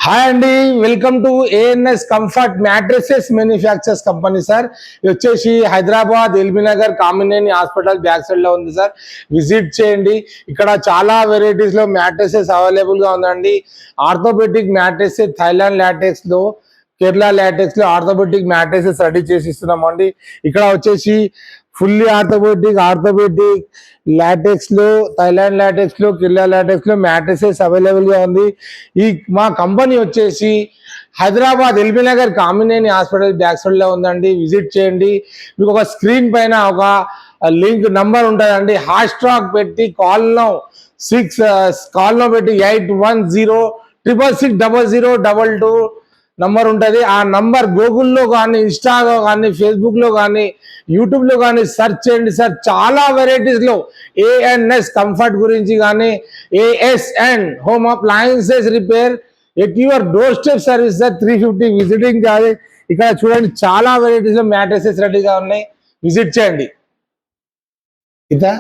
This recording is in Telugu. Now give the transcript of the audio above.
హాయ్ అండి, welcome to ANS comfort mattresses manufacturers company sir. ఇది వచ్చేసి Hyderabad LB Nagar Kamineni hospital back side లో ఉంది సార్. విజిట్ చేయండి. ఇక్కడ చాలా వెరైటీస్ లో మ్యాట్రెసెస్ అవైలబుల్ గా ఉందండి. ఆర్థోపెడిక్ మ్యాట్రెసెస్ థైలాండ్ లాటెక్స్ లో, కేరళ లాటెక్స్ లో ఆర్థోపెడిక్ మ్యాట్రెసెస్ రెడీ చేసి ఇస్తున్నామండి. ఇక్కడ వచ్చేసి ఫుల్లీ ఆర్థోపెడిక్ లాటెక్స్ లో, థైలాండ్ లాటెక్స్ లో, కేరళ లాటెక్స్ లో మ్యాట్రెసెస్ అవైలబుల్ గా ఉంది. ఈ మా కంపెనీ వచ్చేసి Hyderabad LB Nagar Kamineni hospital back side లో ఉందండి. విజిట్ చేయండి. మీకు ఒక స్క్రీన్ పైన ఒక లింక్ నంబర్ ఉంటుందండి. హాష్ట్రాక్ పెట్టి కాల్లో పెట్టి 8106660022 నంబర్ ఉంటుంది. ఆ నంబర్ గూగుల్లో కానీ, ఇన్స్టాలో కానీ, ఫేస్బుక్లో కానీ, యూట్యూబ్లో కానీ సెర్చ్ చేయండి సార్. చాలా వెరైటీస్లో ఏఎన్ఎస్ కంఫర్ట్ గురించి కానీ, ASN home appliances repair at your door step service sir. 350 visiting charges. ఇక్కడ చూడండి, చాలా వెరైటీస్లో మ్యాట్రెసెస్ రెడీగా ఉన్నాయి. విజిట్ చేయండి. ఇదా